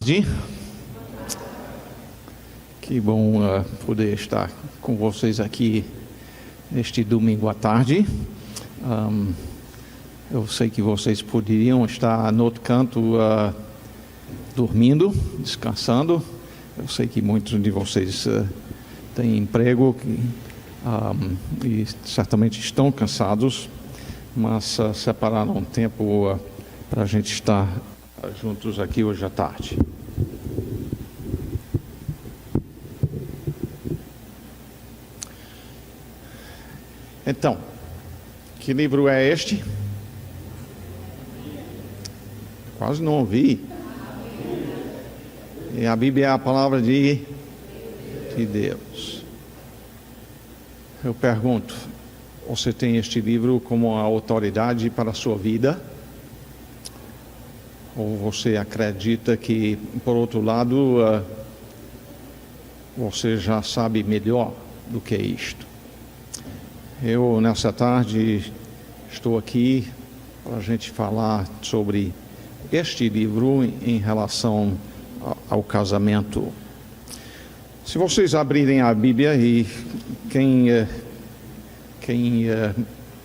Que bom poder estar com vocês aqui neste domingo à tarde. Eu sei que vocês poderiam estar no outro canto dormindo, descansando. Eu sei que muitos de vocês têm emprego e certamente estão cansados, mas separaram um tempo para a gente estar juntos aqui hoje à tarde. Então, que livro é este? Quase não ouvi. E a Bíblia é a palavra de Deus. Eu pergunto, você tem este livro como a autoridade para a sua vida? Ou você acredita que, por outro lado, você já sabe melhor do que isto? Eu, nessa tarde, estou aqui para a gente falar sobre este livro em relação ao casamento. Se vocês abrirem a Bíblia, e quem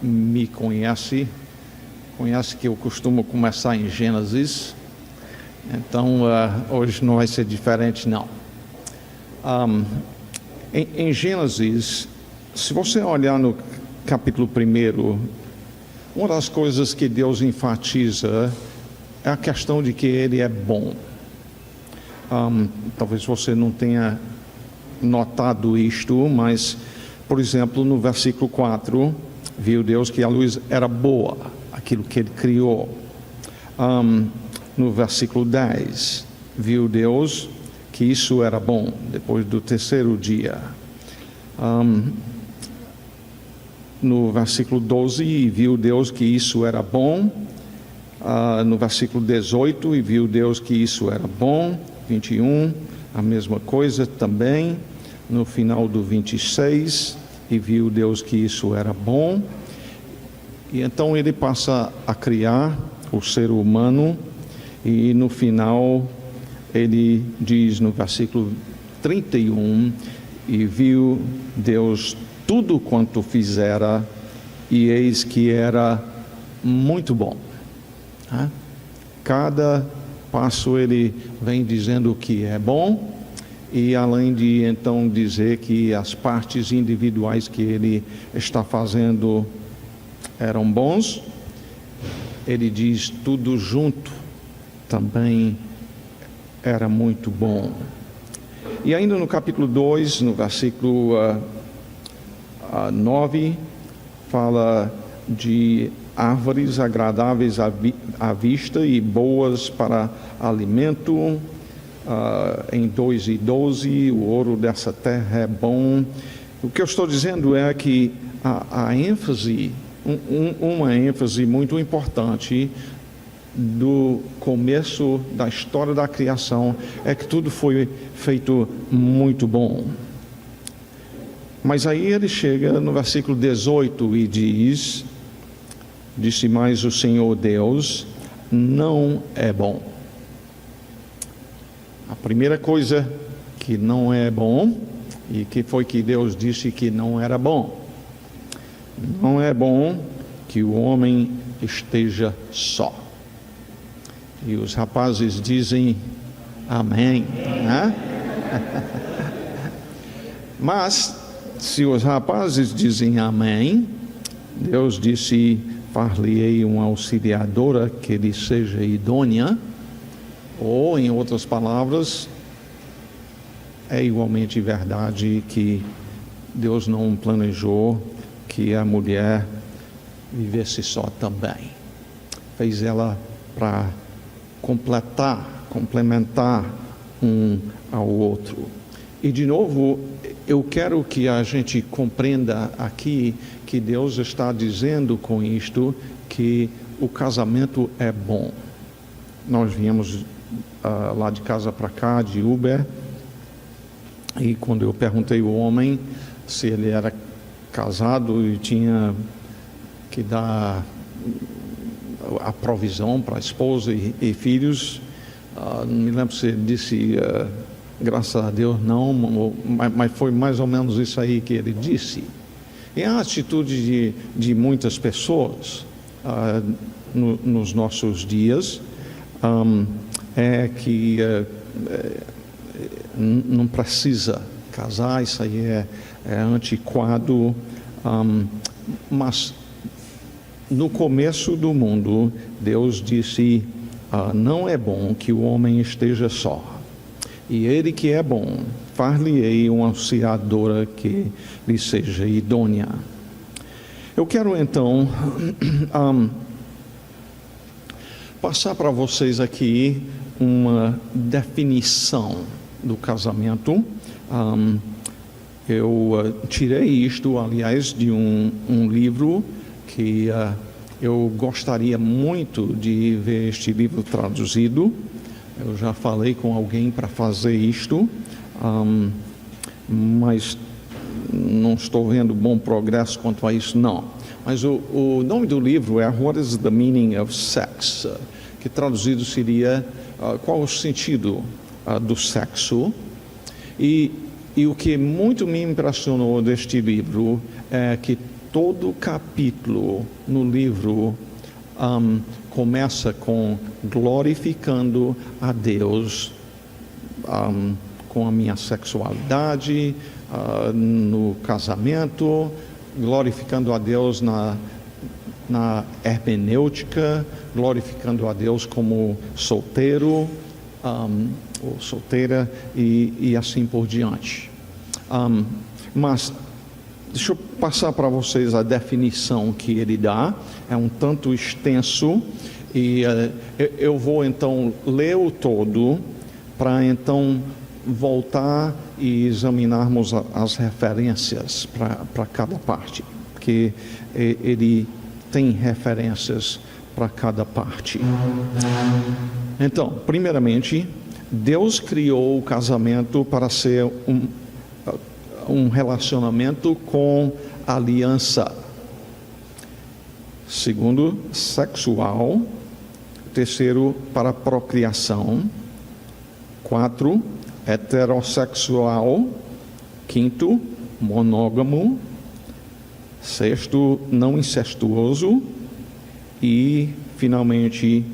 me conhece que eu costumo começar em Gênesis, então hoje não vai ser diferente não. Em Gênesis, se você olhar no capítulo 1, uma das coisas que Deus enfatiza é a questão de que Ele é bom. Talvez você não tenha notado isto, mas, por exemplo, no versículo 4, viu Deus que a luz era boa, aquilo que Ele criou. No versículo 10, viu Deus que isso era bom, depois do terceiro dia. No versículo 12, viu Deus que isso era bom. No versículo 18, e viu Deus que isso era bom. 21, a mesma coisa também. No final do 26, e viu Deus que isso era bom. E então ele passa a criar o ser humano, e no final ele diz no versículo 31, e viu Deus tudo quanto fizera, e eis que era muito bom. Cada passo ele vem dizendo o que é bom, e além de então dizer que as partes individuais que ele está fazendo eram bons, ele diz tudo junto também era muito bom. E ainda no capítulo 2, no versículo 9, fala de árvores agradáveis à vista e boas para alimento. Em 2:12, o ouro dessa terra é bom. O que eu estou dizendo é que a ênfase, uma ênfase muito importante do começo da história da criação é que tudo foi feito muito bom. Mas aí ele chega no versículo 18 e diz: disse mais o Senhor Deus, não é bom. A primeira coisa que não é bom, e que foi que Deus disse que não era bom. Não é bom que o homem esteja só. E os rapazes dizem amém, né? Mas se os rapazes dizem amém, Deus disse: far-lhe-ei uma auxiliadora que lhe seja idônea. Ou, em outras palavras, é igualmente verdade que Deus não planejou que a mulher vivesse só também. Fez ela para complementar um ao outro. E de novo, eu quero que a gente compreenda aqui que Deus está dizendo com isto que o casamento é bom. Nós viemos lá de casa para cá, de Uber, e quando eu perguntei ao homem se ele era casado e tinha que dar a provisão para a esposa e filhos, Não me lembro se ele disse graças a Deus não, mas foi mais ou menos isso aí que ele disse. E a atitude de muitas pessoas nos nossos dias é que não precisa casar, isso aí é antiquado, mas no começo do mundo Deus disse, não é bom que o homem esteja só, e ele que é bom, far-lhe-ei uma auxiliadora que lhe seja idônea. Eu quero então passar para vocês aqui uma definição do casamento. Eu tirei isto, aliás, de um livro que eu gostaria muito de ver este livro traduzido. Eu já falei com alguém para fazer isto, mas não estou vendo bom progresso quanto a isso, não. Mas o nome do livro é What is the Meaning of Sex? Que traduzido seria qual o sentido do sexo. E o que muito me impressionou deste livro é que todo capítulo no livro começa com glorificando a Deus com a minha sexualidade, no casamento, glorificando a Deus na hermenêutica, glorificando a Deus como solteiro ou solteira e assim por diante. Mas deixa eu passar para vocês a definição que ele dá, é um tanto extenso, e eu vou então ler o todo, para então voltar e examinarmos as referências para cada parte, porque ele tem referências para cada parte. Então, primeiramente, Deus criou o casamento para ser um relacionamento com aliança. Segundo, sexual. Terceiro, para procriação. 4, heterossexual. 5, monógamo. 6, não incestuoso. E, finalmente,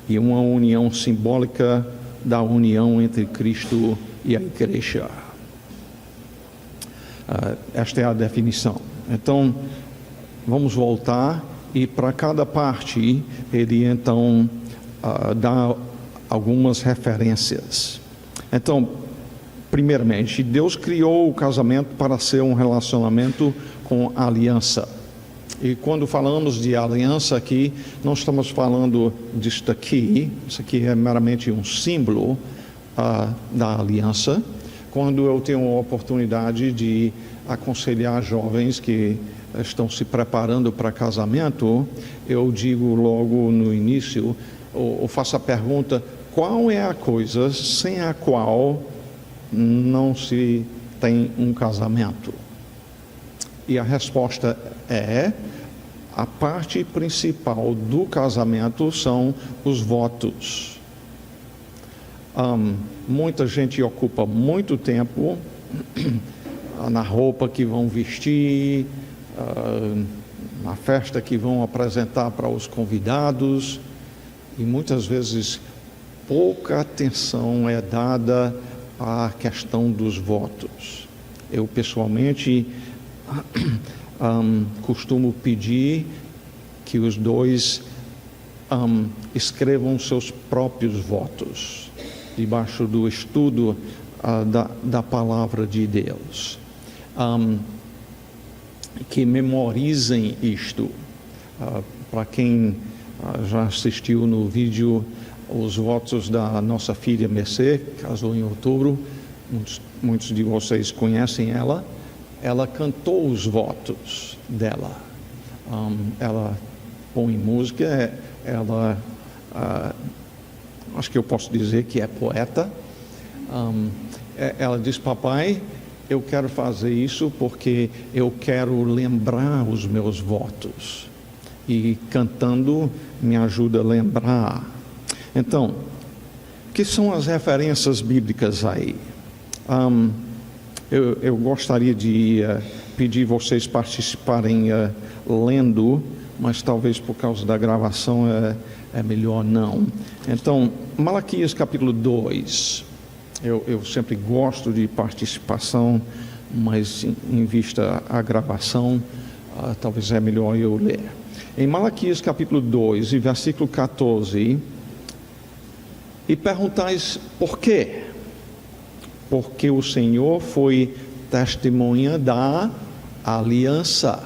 uma união simbólica da união entre Cristo e a Igreja. Esta é a definição. Então, vamos voltar, e para cada parte ele então dá algumas referências. Então, primeiramente, Deus criou o casamento para ser um relacionamento com aliança. E quando falamos de aliança aqui, não estamos falando disto aqui, isso aqui é meramente um símbolo da aliança. Quando eu tenho a oportunidade de aconselhar jovens que estão se preparando para casamento, eu digo logo no início, ou faço a pergunta, qual é a coisa sem a qual não se tem um casamento? E a resposta é, a parte principal do casamento são os votos. Muita gente ocupa muito tempo na roupa que vão vestir, na festa que vão apresentar para os convidados, e muitas vezes pouca atenção é dada à questão dos votos. Eu pessoalmente costumo pedir que os dois escrevam seus próprios votos, debaixo do estudo da palavra de Deus. Que memorizem isto. Para quem já assistiu no vídeo os votos da nossa filha Mercê, casou em outubro, muitos de vocês conhecem ela. Ela cantou os votos dela. Ela põe música, ela acho que eu posso dizer que é poeta. Ela diz: papai, eu quero fazer isso porque eu quero lembrar os meus votos, e cantando me ajuda a lembrar. Então, que são as referências bíblicas aí? Eu gostaria de pedir vocês participarem lendo, mas talvez por causa da gravação é melhor não. Então, Malaquias capítulo 2. Eu sempre gosto de participação, mas em vista à gravação, talvez é melhor eu ler. Em Malaquias capítulo 2 e versículo 14, e perguntais por quê? Porque o Senhor foi testemunha da aliança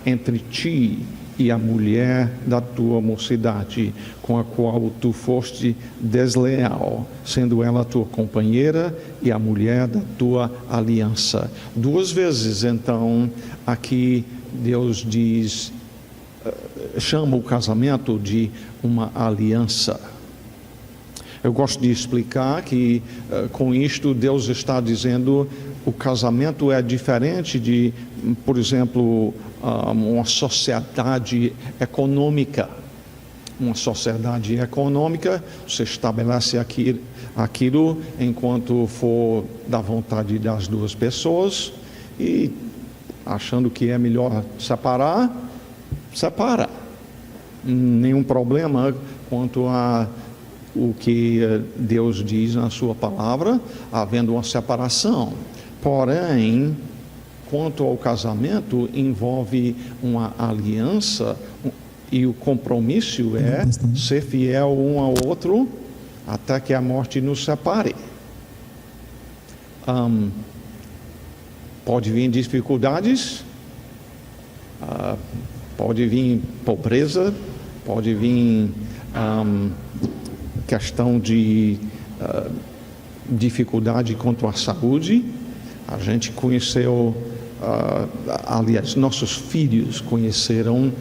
entre ti e a mulher da tua mocidade, com a qual tu foste desleal, sendo ela tua companheira e a mulher da tua aliança. 2 vezes, então, aqui Deus diz, chama o casamento de uma aliança. Eu gosto de explicar que com isto Deus está dizendo o casamento é diferente de, por exemplo, uma sociedade econômica. Uma sociedade econômica, você estabelece aquilo enquanto for da vontade das duas pessoas e achando que é melhor separar, separa. Nenhum problema quanto a o que Deus diz na sua palavra, havendo uma separação. Porém, quanto ao casamento, envolve uma aliança e o compromisso é ser fiel um ao outro até que a morte nos separe. Pode vir dificuldades, pode vir pobreza, pode vir questão de dificuldade quanto à saúde. A gente conheceu, aliás, nossos filhos conheceram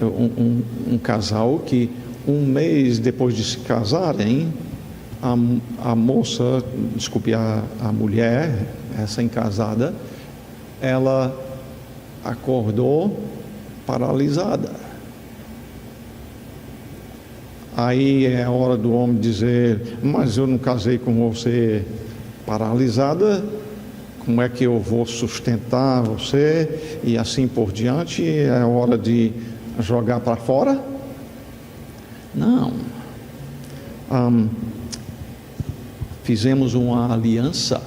um casal que 1 mês depois de se casarem, a moça, desculpe, a mulher, recém-casada, ela acordou paralisada. Aí é a hora do homem dizer, mas eu não casei com você paralisada, como é que eu vou sustentar você? E assim por diante, é a hora de jogar para fora? Não. Fizemos uma aliança.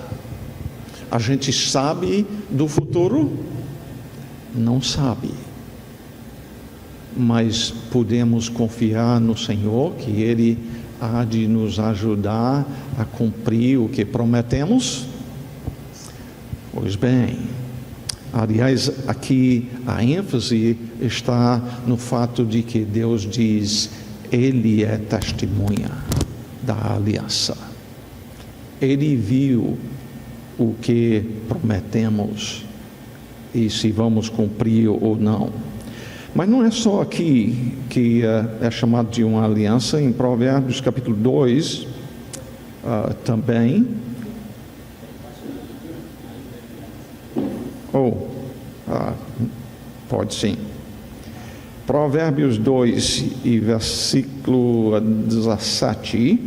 A gente sabe do futuro? Não sabe. Mas podemos confiar no Senhor que Ele há de nos ajudar a cumprir o que prometemos? Pois bem, aliás, aqui a ênfase está no fato de que Deus diz, Ele é testemunha da aliança. Ele viu o que prometemos e se vamos cumprir ou não. Mas não é só aqui que é chamado de uma aliança. Em Provérbios capítulo 2 também. Pode sim. Provérbios 2 e versículo 17.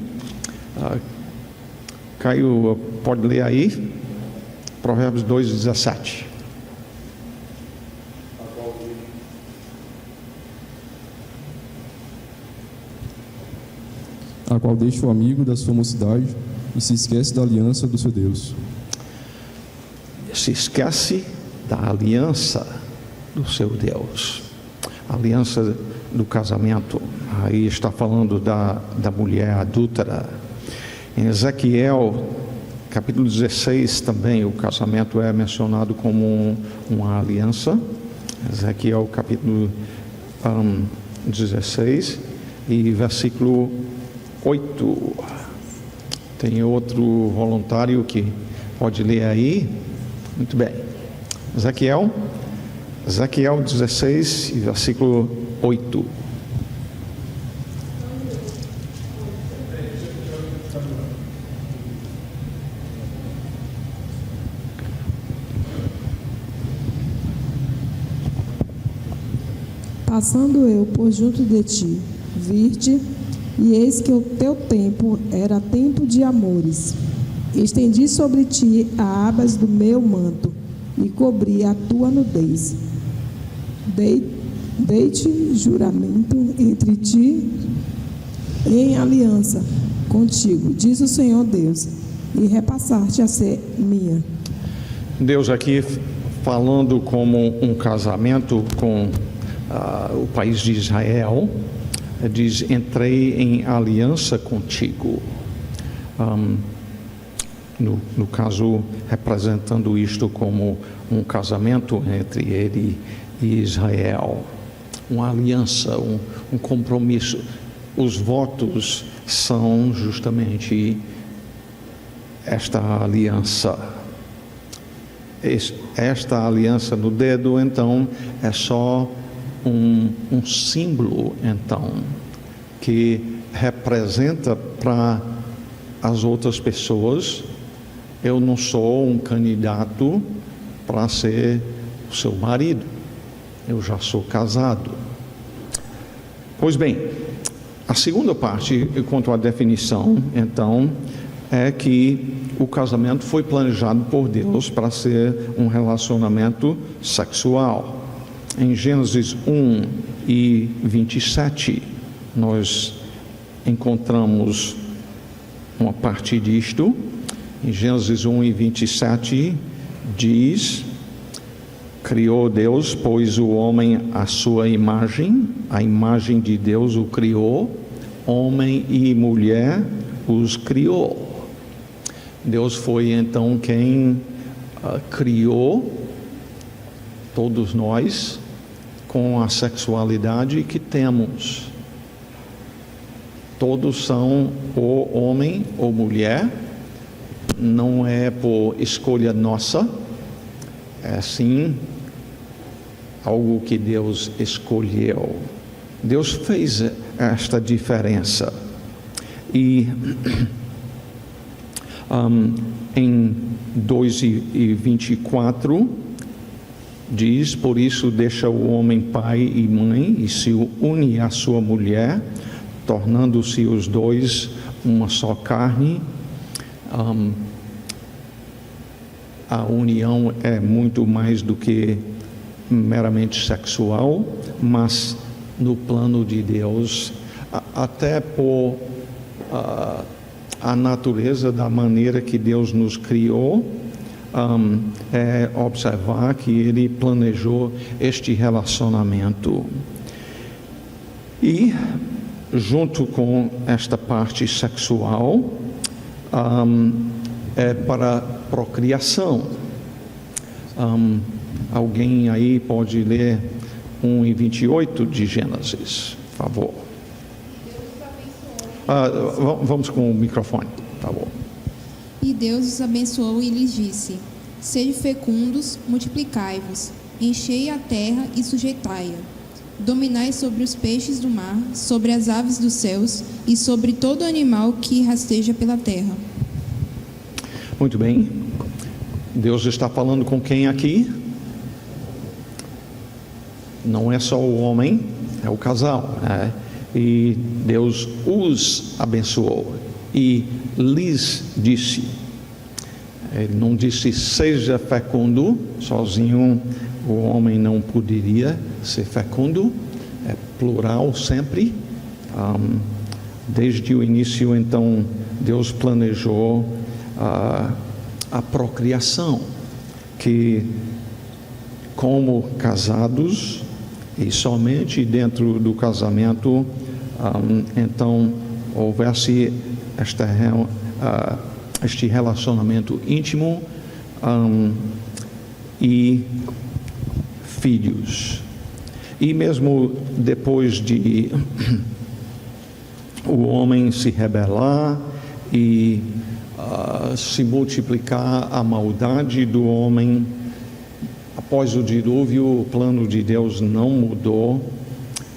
Caio, pode ler aí? Provérbios 2, 17. A qual deixa o amigo da sua mocidade e se esquece da aliança do seu Deus. Se esquece da aliança do seu Deus. A aliança do casamento. Aí está falando da mulher adúltera. Em Ezequiel, capítulo 16 também, o casamento é mencionado como uma aliança. Ezequiel, capítulo 16 e versículo 8. Tem outro voluntário que pode ler aí? Muito bem. Ezequiel 16, versículo 8. Passando eu por junto de ti, vir-te E eis que o teu tempo era tempo de amores. Estendi sobre ti a abas do meu manto e cobri a tua nudez. Dei-te juramento entre ti em aliança contigo, diz o Senhor Deus, e repassaste a ser minha. Deus aqui falando como um casamento com o país de Israel, diz: entrei em aliança contigo. No caso, representando isto como um casamento entre ele e Israel. Uma aliança, um compromisso. Os votos são justamente esta aliança. Esta aliança no dedo, então, é só um símbolo, então, que representa para as outras pessoas: eu não sou um candidato para ser o seu marido, eu já sou casado. Pois bem, a segunda parte, quanto à definição, então, é que o casamento foi planejado por Deus para ser um relacionamento sexual. Em Gênesis 1 e 27, nós encontramos uma parte disto. Em Gênesis 1 e 27 diz: criou Deus, pois o homem à sua imagem, a imagem de Deus o criou, homem e mulher os criou. Deus foi então quem criou todos nós com a sexualidade que temos. Todos são ou homem ou mulher, não é por escolha nossa, é sim algo que Deus escolheu. Deus fez esta diferença. E em 2:24 diz: por isso deixa o homem pai e mãe e se une à sua mulher, tornando-se os dois uma só carne. A união é muito mais do que meramente sexual, mas no plano de Deus, até por a natureza da maneira que Deus nos criou, é observar que Ele planejou este relacionamento. E junto com esta parte sexual, é para procriação. Alguém aí pode ler 1:28 de Gênesis, por favor. Vamos com o microfone, por favor. E Deus os abençoou e lhes disse: sede fecundos, multiplicai-vos, enchei a terra e sujeitai-a. Dominai sobre os peixes do mar, sobre as aves dos céus e sobre todo animal que rasteja pela terra. Muito bem. Deus está falando com quem aqui? Não é só o homem, é o casal, né? E Deus os abençoou e lhes disse. Ele não disse seja fecundo, sozinho o homem não poderia ser fecundo, é plural sempre. Desde o início, então, Deus planejou a procriação, que como casados e somente dentro do casamento, então houvesse este relacionamento íntimo e filhos. E mesmo depois de o homem se rebelar e se multiplicar a maldade do homem, após o dilúvio, o plano de Deus não mudou.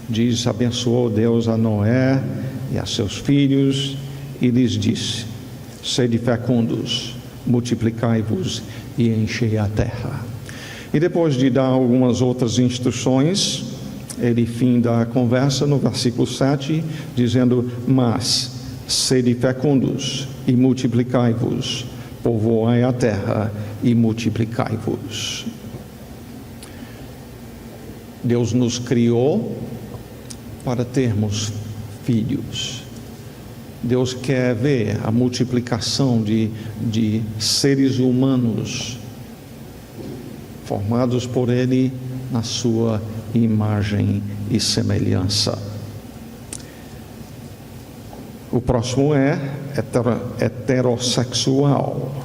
Diz: abençoou Deus a Noé e a seus filhos e lhes disse: sede fecundos, multiplicai-vos e enchei a terra. E depois de dar algumas outras instruções, ele finda a conversa no versículo 7, dizendo: mas sede fecundos e multiplicai-vos, povoai a terra e multiplicai-vos. Deus nos criou para termos filhos. Deus quer ver a multiplicação de seres humanos formados por Ele na sua imagem e semelhança. O próximo é heterossexual.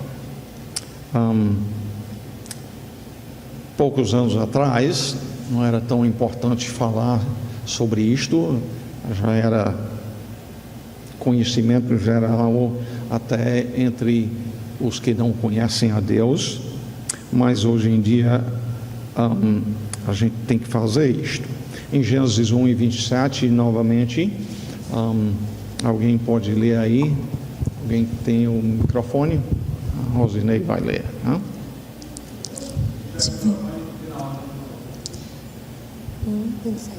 Poucos anos atrás, não era tão importante falar sobre isto, já era conhecimento geral até entre os que não conhecem a Deus, mas hoje em dia a gente tem que fazer isto. Em Gênesis 1 e 27, novamente, alguém pode ler aí? Alguém que tem o microfone? A Rosinei vai ler. Né?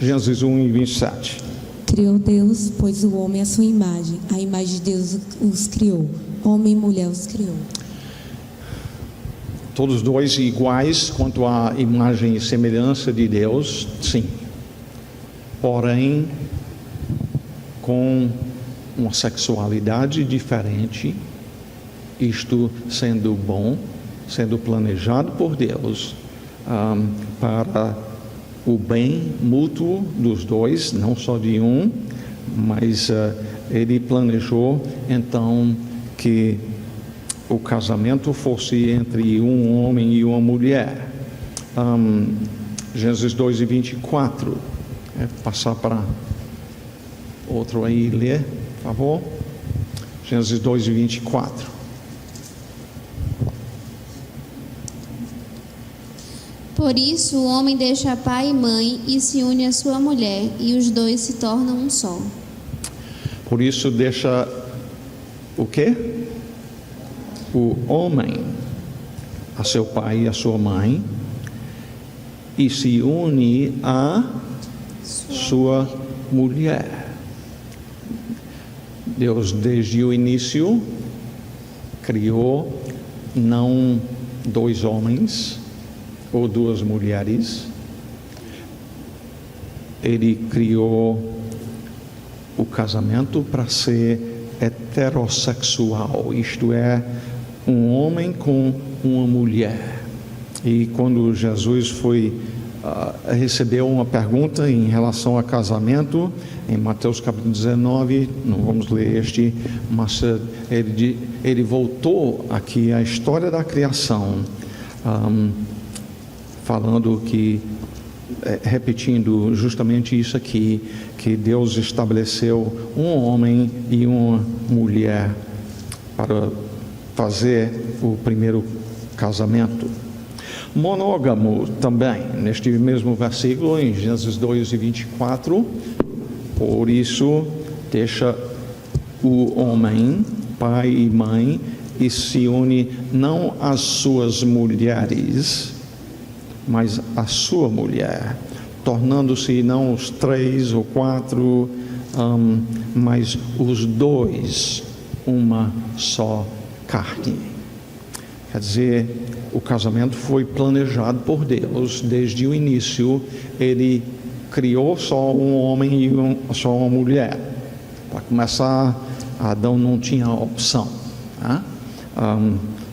Gênesis 1 e 27. Criou Deus, pois o homem é a sua imagem. A imagem de Deus os criou. Homem e mulher os criou. Todos dois iguais quanto à imagem e semelhança de Deus, sim. Porém, com uma sexualidade diferente, isto sendo bom, sendo planejado por Deus para o bem mútuo dos dois, não só de um, mas Ele planejou então que o casamento fosse entre um homem e uma mulher. Gênesis 2 e 24. Passar para outro aí ler, por favor. Gênesis 2 e 24. Por isso o homem deixa pai e mãe e se une à sua mulher, e os dois se tornam um só. Por isso deixa o quê? O homem a seu pai e a sua mãe e se une a sua mulher. Deus desde o início criou não dois homens ou duas mulheres. Ele criou o casamento para ser heterossexual, isto é, um homem com uma mulher. E quando Jesus recebeu uma pergunta em relação a casamento, em Mateus capítulo 19, não vamos ler este, mas ele voltou aqui à história da criação, falando que, repetindo justamente isso aqui, que Deus estabeleceu um homem e uma mulher para fazer o primeiro casamento. Monógamo também, neste mesmo versículo, em Gênesis 2 e 24, por isso deixa o homem, pai e mãe, e se une não às suas mulheres, mas à sua mulher, tornando-se não os 3 ou 4, mas os dois, uma só carne. Quer dizer, o casamento foi planejado por Deus desde o início. Ele criou só um homem e só uma mulher. Para começar, Adão não tinha opção, né?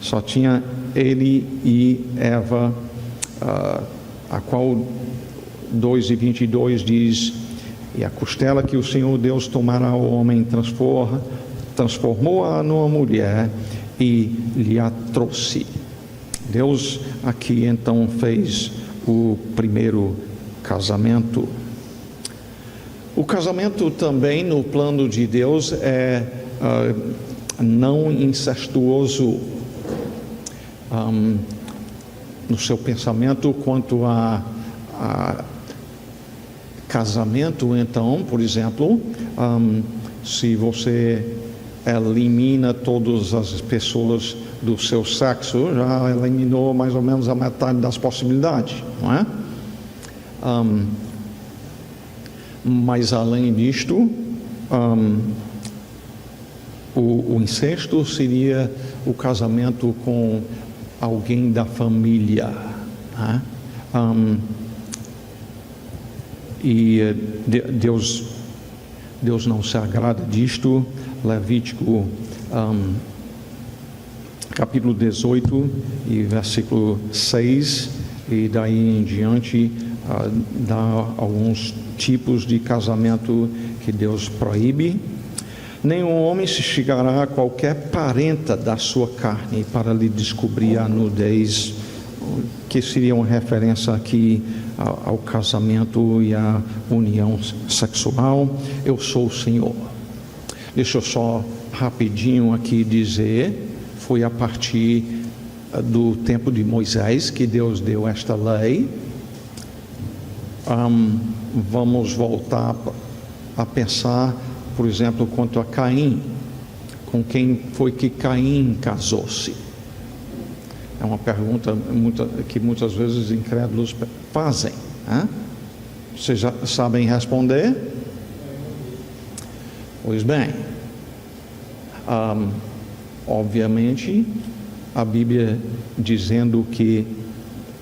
Só tinha ele e Eva, a qual 2 e 22 diz: e a costela que o Senhor Deus tomará ao homem transformou-a numa mulher e lhe a trouxe. Deus aqui então fez o primeiro casamento. O casamento também, no plano de Deus, é não incestuoso no seu pensamento quanto a casamento. Então, por exemplo, se você elimina todas as pessoas do seu sexo, já eliminou mais ou menos a metade das possibilidades, não é? Mas além disto, o incesto seria o casamento com alguém da família, né? E Deus não se agrada disto. Levítico capítulo 18 e versículo 6, e daí em diante dá alguns tipos de casamento que Deus proíbe. Nenhum homem se chegará a qualquer parenta da sua carne para lhe descobrir a nudez, que seria uma referência aqui ao casamento e à união sexual. Eu sou o Senhor. Deixa eu só rapidinho aqui dizer, foi a partir do tempo de Moisés que Deus deu esta lei. Vamos voltar a pensar, por exemplo, quanto a Caim. Com quem foi que Caim casou-se? É uma pergunta que muitas vezes incrédulos fazem, né? Vocês já sabem responder? Pois bem, obviamente, a Bíblia dizendo que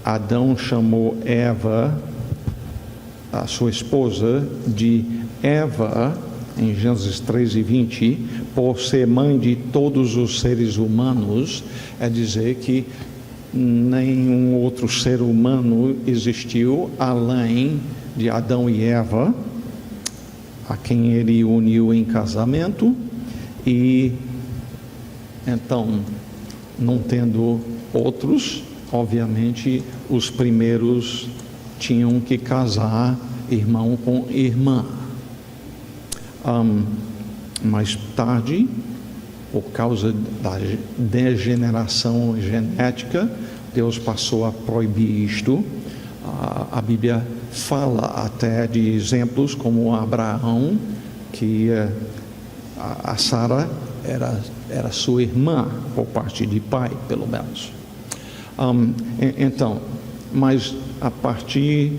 Adão chamou Eva, a sua esposa, de Eva, em Gênesis 3:20, por ser mãe de todos os seres humanos, é dizer que nenhum outro ser humano existiu além de Adão e Eva, a quem ele uniu em casamento. E então, não tendo outros, obviamente os primeiros tinham que casar irmão com irmã. Mais tarde, por causa da degeneração genética, Deus passou a proibir isto. A Bíblia fala até de exemplos como Abraão, que a Sara era sua irmã, por parte de pai, pelo menos. Então, mas a partir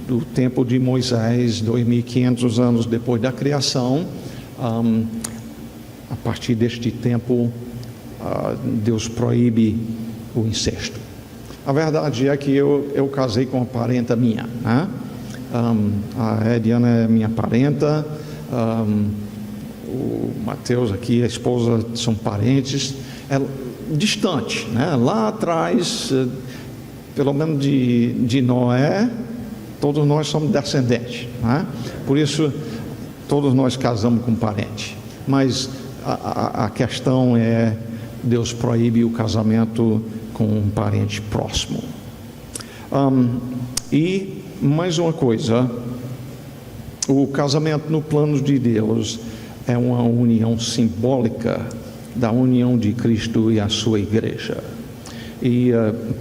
do tempo de Moisés, 2.500 anos depois da criação, a partir deste tempo, Deus proíbe o incesto. A verdade é que eu casei com uma parenta minha, né? A Ediana é minha parenta, o Mateus aqui, a esposa, são parentes, distante, né? Lá atrás, pelo menos de Noé, todos nós somos descendentes, né? Por isso todos nós casamos com parente. Mas a questão é, Deus proíbe o casamento com um parente próximo. E mais uma coisa, o casamento no plano de Deus é uma união simbólica da união de Cristo e a sua igreja. E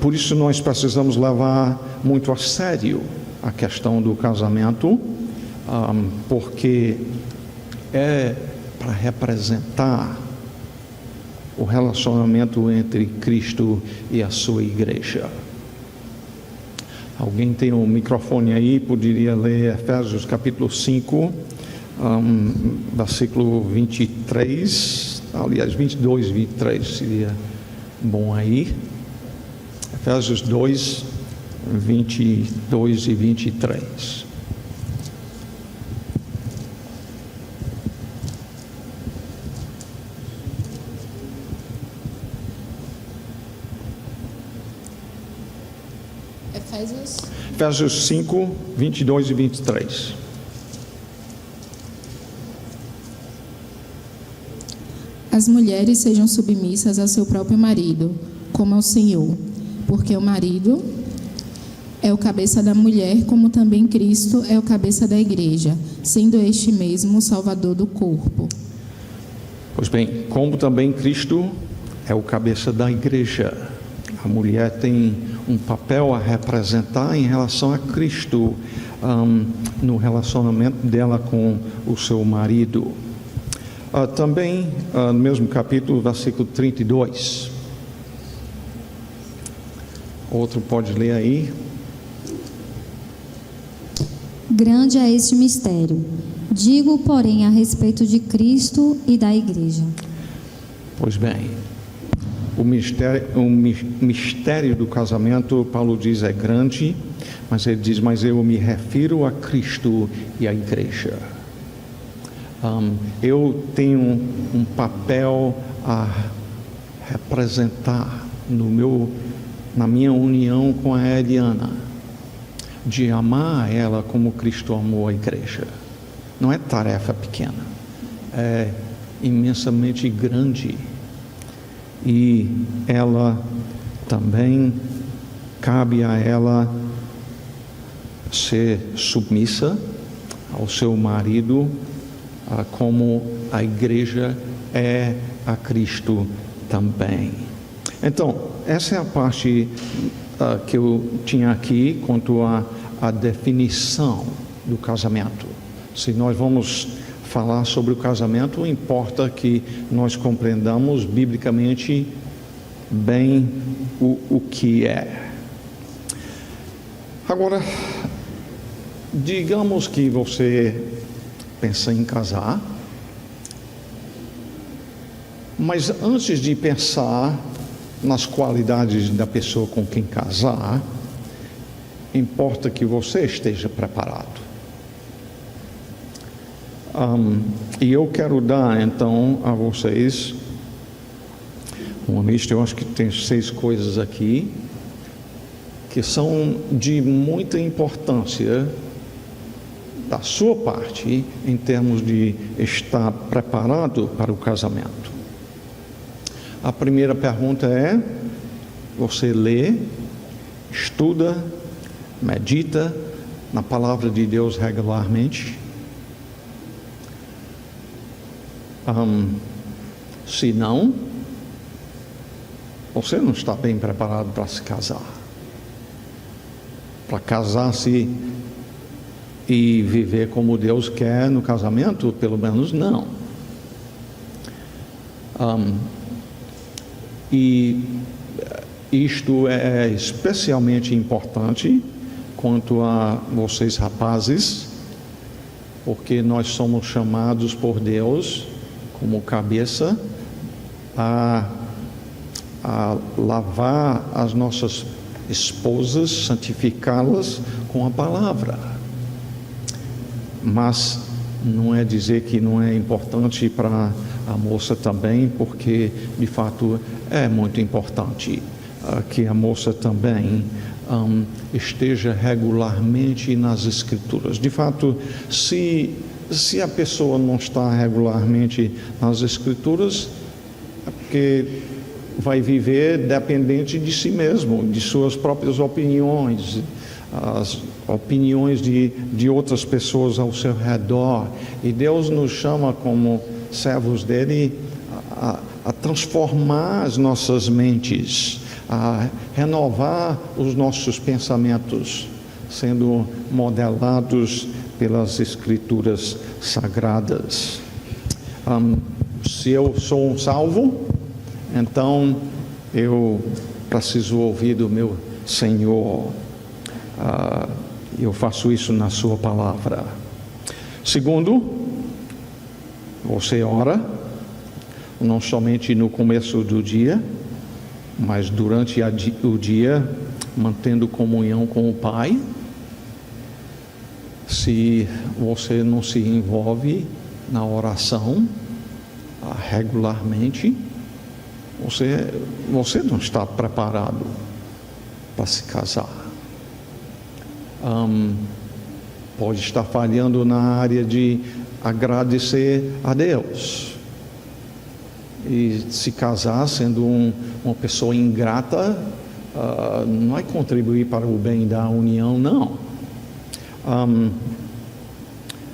por isso nós precisamos levar muito a sério a questão do casamento, porque é para representar o relacionamento entre Cristo e a sua igreja. Alguém tem um microfone aí, poderia ler Efésios capítulo 5, versículo 23, aliás 22 e 23 seria bom aí. Efésios 2, 22 e 23. Efésios 5, 22 e 23. As mulheres sejam submissas ao seu próprio marido, como ao Senhor, porque o marido é o cabeça da mulher, como também Cristo é o cabeça da igreja, sendo este mesmo o Salvador do corpo. Pois bem, como também Cristo é o cabeça da igreja, a mulher tem um papel a representar em relação a Cristo, no relacionamento dela com o seu marido. Também, no mesmo capítulo, versículo 32. Outro pode ler aí. Grande é este mistério. Digo, porém, a respeito de Cristo e da Igreja. Pois bem, o mistério do casamento, Paulo diz, é grande, mas ele diz, mas eu me refiro a Cristo e à Igreja. Eu tenho um papel a representar na minha união com a Eliana, de amar ela como Cristo amou a Igreja. Não é tarefa pequena, é imensamente grande. E ela também, cabe a ela ser submissa ao seu marido, como a Igreja é a Cristo também. Então, essa é a parte que eu tinha aqui quanto à definição do casamento. Se nós vamos falar sobre o casamento, importa que nós compreendamos biblicamente bem o que é. Agora, digamos que você pensa em casar, mas antes de pensar nas qualidades da pessoa com quem casar, importa que você esteja preparado. E eu quero dar então a vocês uma lista. Eu acho que tem 6 coisas aqui que são de muita importância da sua parte em termos de estar preparado para o casamento. A primeira pergunta é: você lê, estuda, medita na palavra de Deus regularmente? Se não, você não está bem preparado para se casar. Para casar-se e viver como Deus quer no casamento, pelo menos não. E isto é especialmente importante quanto a vocês rapazes, porque nós somos chamados por Deus como cabeça a lavar as nossas esposas, santificá-las com a palavra. Mas não é dizer que não é importante para a moça também, porque de fato é muito importante que a moça também esteja regularmente nas Escrituras. De fato, se a pessoa não está regularmente nas Escrituras, é porque vai viver dependente de si mesmo, de suas próprias opiniões, as opiniões de outras pessoas ao seu redor. E Deus nos chama como servos dele a transformar as nossas mentes, a renovar os nossos pensamentos, sendo modelados pelas Escrituras Sagradas. Se eu sou um salvo, então eu preciso ouvir do meu Senhor. Eu faço isso na sua palavra. Segundo, você ora, não somente no começo do dia, mas durante o dia, mantendo comunhão com o Pai. Se você não se envolve na oração regularmente, você não está preparado para se casar. Pode estar falhando na área de agradecer a Deus. E se casar sendo uma pessoa ingrata, não vai contribuir para o bem da união, não.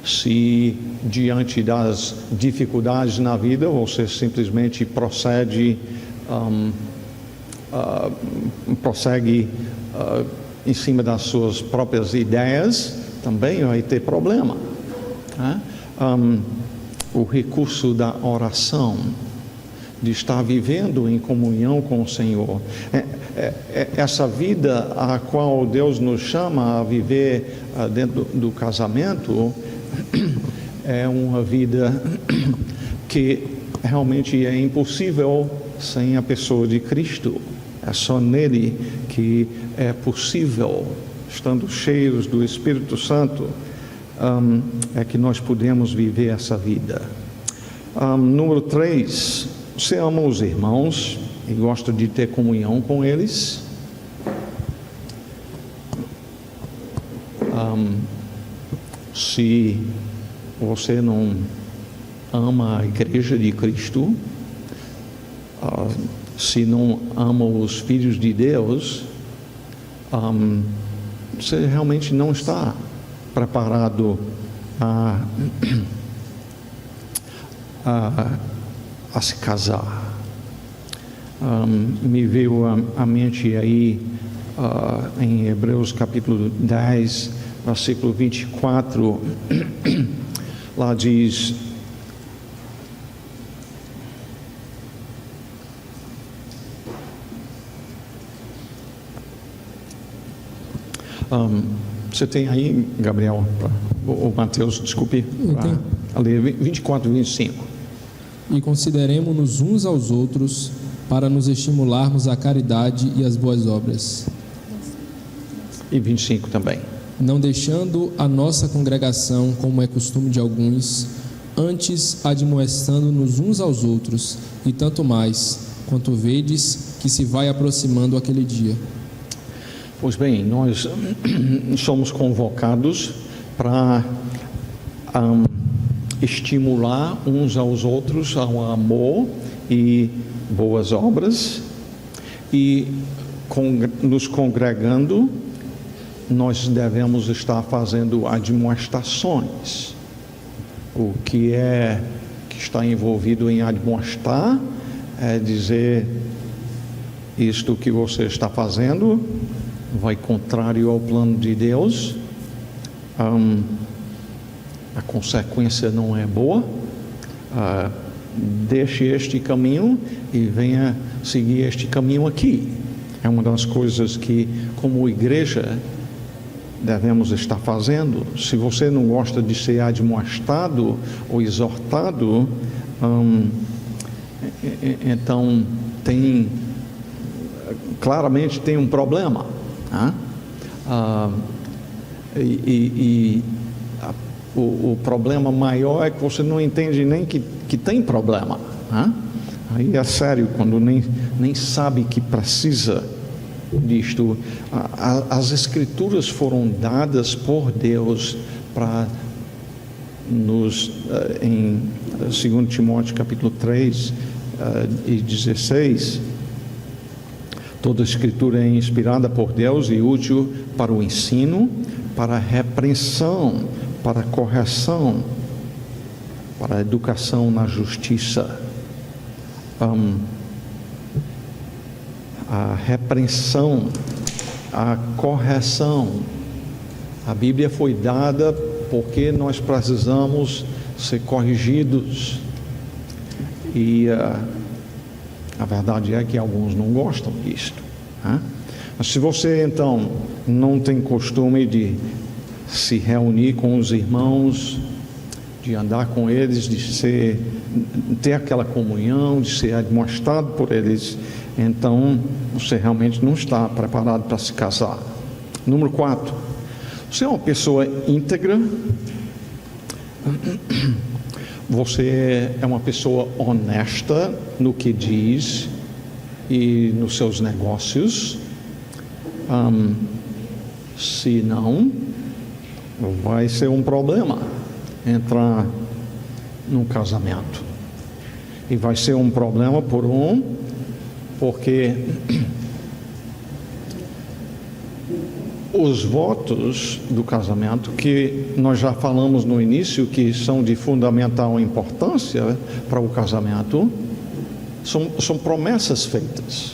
Se diante das dificuldades na vida você simplesmente prossegue em cima das suas próprias ideias, também vai ter problema, né? O recurso da oração de estar vivendo em comunhão com o Senhor. Essa vida a qual Deus nos chama a viver dentro do casamento é uma vida que realmente é impossível sem a pessoa de Cristo. É só nele que é possível, estando cheios do Espírito Santo, é que nós podemos viver essa vida. Número 3, você ama os irmãos e gosta de ter comunhão com eles? Se você não ama a igreja de Cristo, se não ama os filhos de Deus, você realmente não está preparado a se casar. Me veio à mente aí em Hebreus capítulo 10, versículo 24, lá diz: você tem aí, Gabriel, ou Mateus, desculpe, a ler 24 e 25. E consideremo-nos uns aos outros para nos estimularmos à caridade e às boas obras. E 25 também. Não deixando a nossa congregação, como é costume de alguns, antes admoestando-nos uns aos outros, e tanto mais, quanto vedes que se vai aproximando aquele dia. Pois bem, nós somos convocados para estimular uns aos outros ao amor e boas obras, e nos congregando, nós devemos estar fazendo admoestações. O que está envolvido em admoestar é dizer: isto que você está fazendo vai contrário ao plano de Deus, a consequência não é boa, deixe este caminho e venha seguir este caminho aqui. É uma das coisas que, como igreja, devemos estar fazendo. Se você não gosta de ser admoestado ou exortado, então claramente tem um problema. O problema maior é que você não entende nem que tem problema. Aí é sério, quando nem sabe que precisa disto. As Escrituras foram dadas por Deus para nos, em 2 Timóteo capítulo 3 e 16, toda a Escritura é inspirada por Deus e útil para o ensino, para a repreensão, para a correção, para a educação na justiça. A repreensão, a correção. A Bíblia foi dada porque nós precisamos ser corrigidos. E a verdade é que alguns não gostam disto. Mas se você então não tem costume de se reunir com os irmãos, de andar com eles, de ter aquela comunhão, de ser admoestado por eles, então você realmente não está preparado para se casar. Número 4, você é uma pessoa íntegra, você é uma pessoa honesta no que diz e nos seus negócios. Se não, vai ser um problema entrar num casamento. E vai ser um problema porque os votos do casamento, que nós já falamos no início que são de fundamental importância para o casamento, são promessas feitas.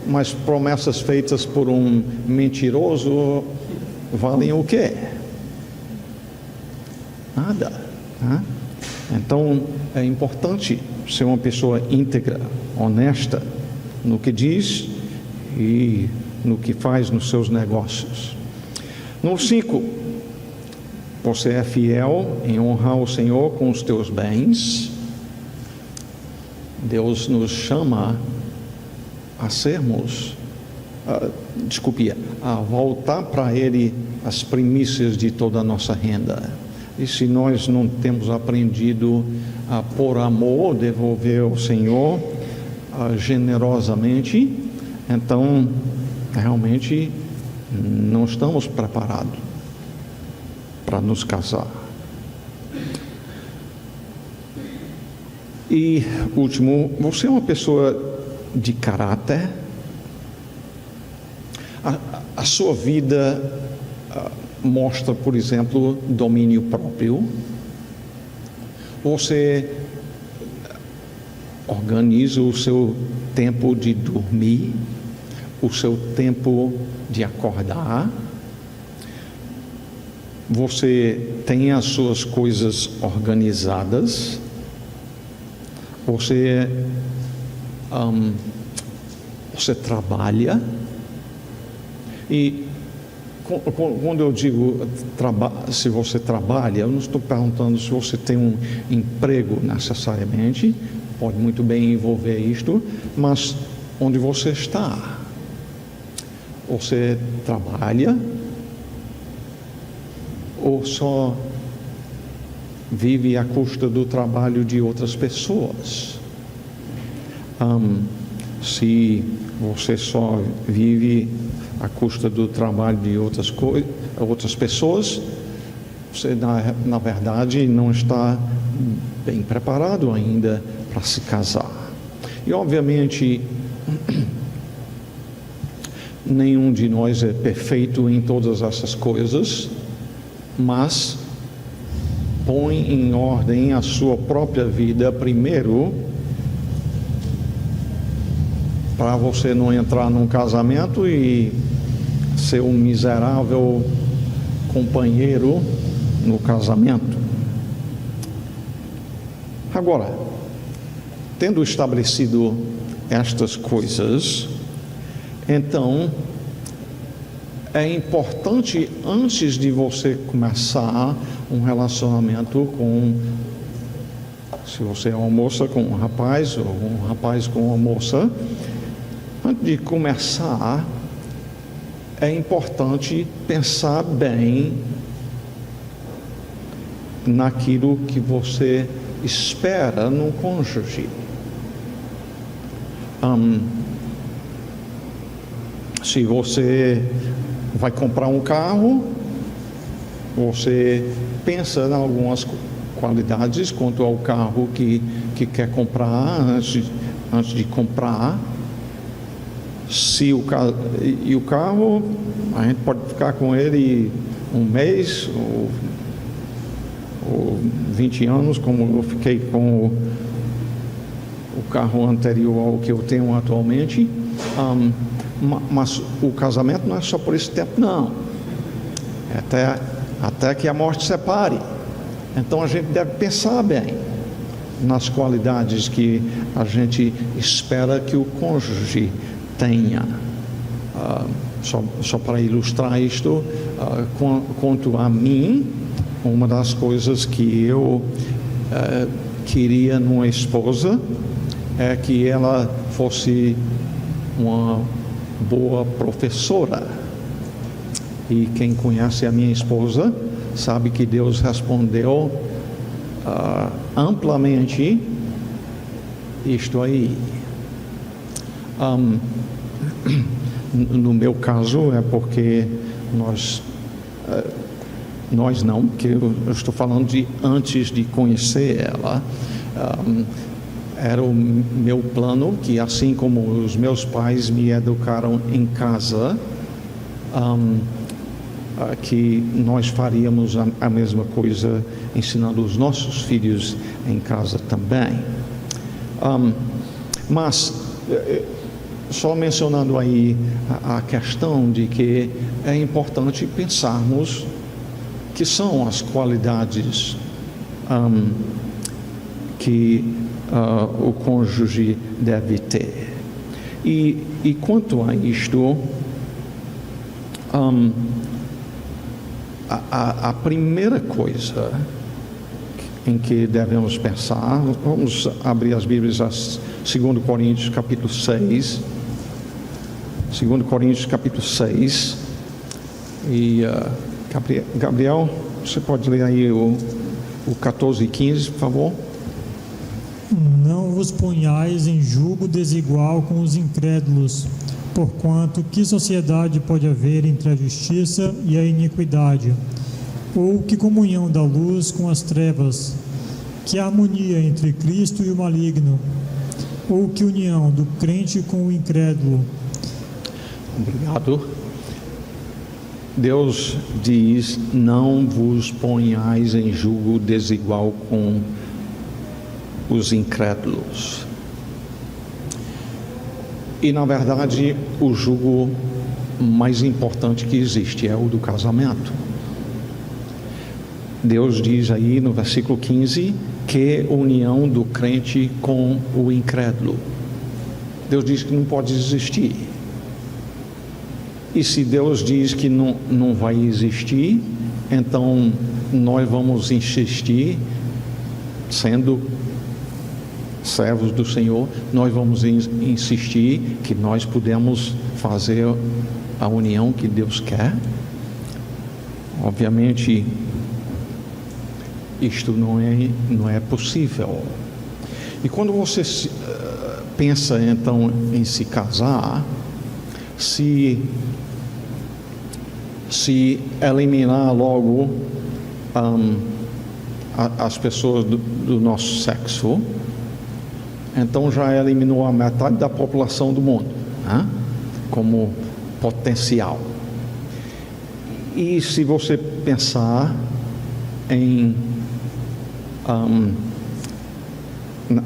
Mas promessas feitas por um mentiroso valem o quê? Nada. Então é importante ser uma pessoa íntegra, honesta no que diz e no que faz nos seus negócios. Número 5, você é fiel em honrar o Senhor com os teus bens. Deus nos chama a sermos, a voltar para Ele as primícias de toda a nossa renda. E se nós não temos aprendido a, por amor, devolver ao Senhor generosamente, então realmente não estamos preparados para nos casar. E último, você é uma pessoa de caráter. A sua vida mostra, por exemplo, domínio próprio. Você organiza o seu tempo de dormir, o seu tempo de acordar. Você tem as suas coisas organizadas. Você trabalha. E quando eu digo se você trabalha, eu não estou perguntando se você tem um emprego necessariamente, pode muito bem envolver isto, mas onde você está? Você trabalha ou só vive à custa do trabalho de outras pessoas? Se você só vive à custa do trabalho de outras pessoas, você na verdade não está bem preparado ainda para se casar. E obviamente nenhum de nós é perfeito em todas essas coisas, mas põe em ordem a sua própria vida primeiro, para você não entrar num casamento e ser um miserável companheiro no casamento. Agora, tendo estabelecido estas coisas, então é importante, antes de você começar um relacionamento se você é uma moça com um rapaz, ou um rapaz com uma moça, antes de começar, é importante pensar bem naquilo que você espera no cônjuge. Se você vai comprar um carro, você pensa em algumas qualidades quanto ao carro que quer comprar antes de comprar. Se o carro, a gente pode ficar com ele um mês ou 20 anos, como eu fiquei com o carro anterior ao que eu tenho atualmente, mas o casamento não é só por esse tempo, não. Até que a morte separe. Então a gente deve pensar bem nas qualidades que a gente espera que o cônjuge tenha. Só para ilustrar isto, quanto a mim, uma das coisas que eu queria numa esposa é que ela fosse uma boa professora. E quem conhece a minha esposa sabe que Deus respondeu amplamente isto aí. No meu caso é porque nós não, que eu estou falando de antes de conhecer ela, era o meu plano que, assim como os meus pais me educaram em casa, que nós faríamos a mesma coisa ensinando os nossos filhos em casa também. Mas só mencionando aí a questão de que é importante pensarmos que são as qualidades que o cônjuge deve ter. E quanto a isto, a primeira coisa em que devemos pensar, vamos abrir as Bíblias a 2 Coríntios capítulo 6, 2 Coríntios capítulo 6, e Gabriel, você pode ler aí o 14 e 15, por favor? Não vos ponhais em julgo desigual com os incrédulos, porquanto que sociedade pode haver entre a justiça e a iniquidade? Ou que comunhão da luz com as trevas? Que harmonia entre Cristo e o maligno? Ou que união do crente com o incrédulo? Obrigado. Deus diz: não vos ponhais em julgo desigual com os incrédulos. E na verdade, o julgo mais importante que existe é o do casamento. Deus diz aí no versículo 15 que união do crente com o incrédulo. Deus diz que não pode existir. E se Deus diz que não vai existir, então nós vamos insistir, sendo servos do Senhor, nós vamos insistir que nós podemos fazer a união que Deus quer. Obviamente, isto não é possível. E quando você pensa então em se casar, se eliminar logo as pessoas do nosso sexo, então já eliminou a metade da população do mundo, né? Como potencial. E se você pensar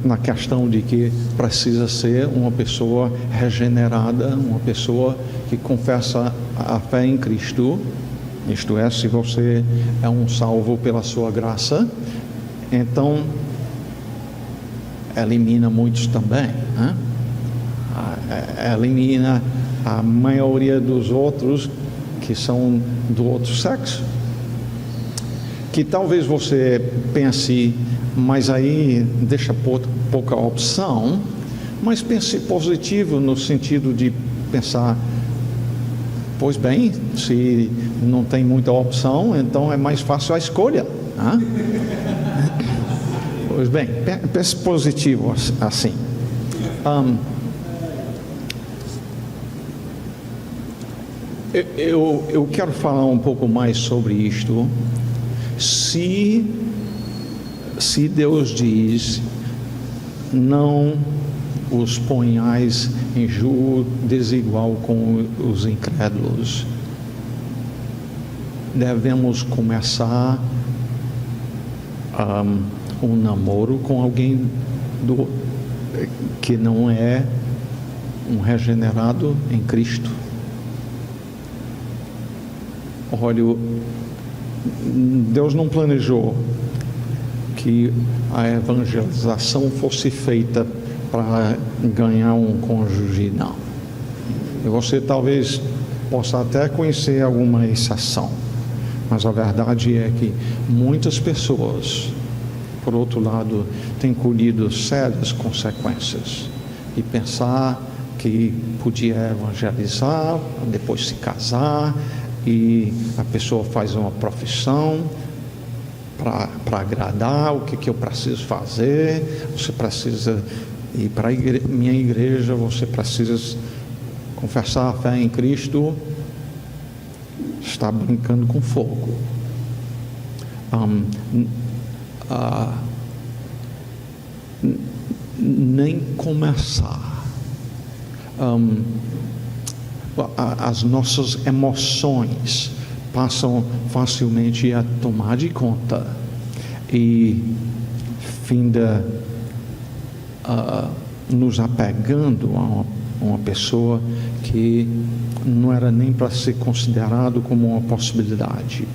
na questão de que precisa ser uma pessoa regenerada, uma pessoa que confessa a fé em Cristo, isto é, se você é um salvo pela sua graça, então elimina muitos também, né? Elimina a maioria dos outros que são do outro sexo. Que talvez você pense, mas aí deixa pouca opção, mas pense positivo no sentido de pensar, pois bem, se não tem muita opção, então é mais fácil a escolha, né? Pois bem, pense positivo assim. Eu quero falar um pouco mais sobre isto. Se Deus diz, não os ponhais em julgo desigual com os incrédulos, devemos começar um namoro com alguém que não é um regenerado em Cristo. Olha, Deus não planejou que a evangelização fosse feita para ganhar um cônjuge, não. E você talvez possa até conhecer alguma exceção, mas a verdade é que muitas pessoas, por outro lado, têm colhido sérias consequências e pensar que podia evangelizar, depois se casar, e a pessoa faz uma profissão para agradar. O que eu preciso fazer? Você precisa ir para minha igreja, você precisa confessar a fé em Cristo. Está brincando com fogo. Nem começar. As nossas emoções passam facilmente a tomar de conta e finda nos apegando a uma pessoa que não era nem para ser considerado como uma possibilidade.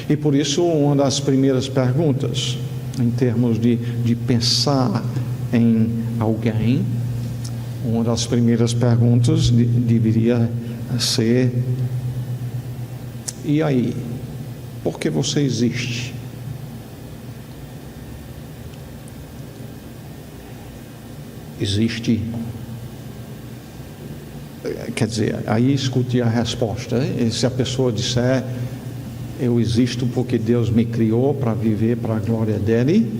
E por isso, uma das primeiras perguntas, em termos de pensar em alguém, uma das primeiras perguntas deveria ser: e aí? Por que você existe? Existe. Quer dizer, aí escute a resposta. E se a pessoa disser: eu existo porque Deus me criou para viver para a glória dele,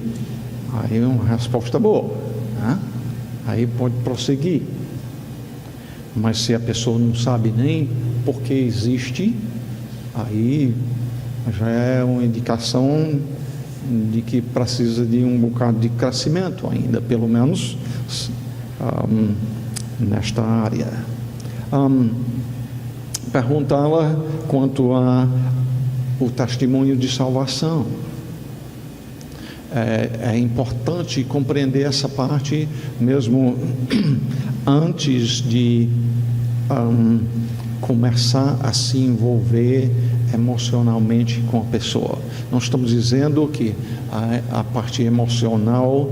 aí é uma resposta boa, né? Aí pode prosseguir. Mas se a pessoa não sabe nem por que existe, aí já é uma indicação de que precisa de um bocado de crescimento ainda, pelo menos nesta área. Perguntá-la quanto a o testemunho de salvação. É importante compreender essa parte mesmo antes de começar a se envolver emocionalmente com a pessoa. Nós estamos dizendo que a parte emocional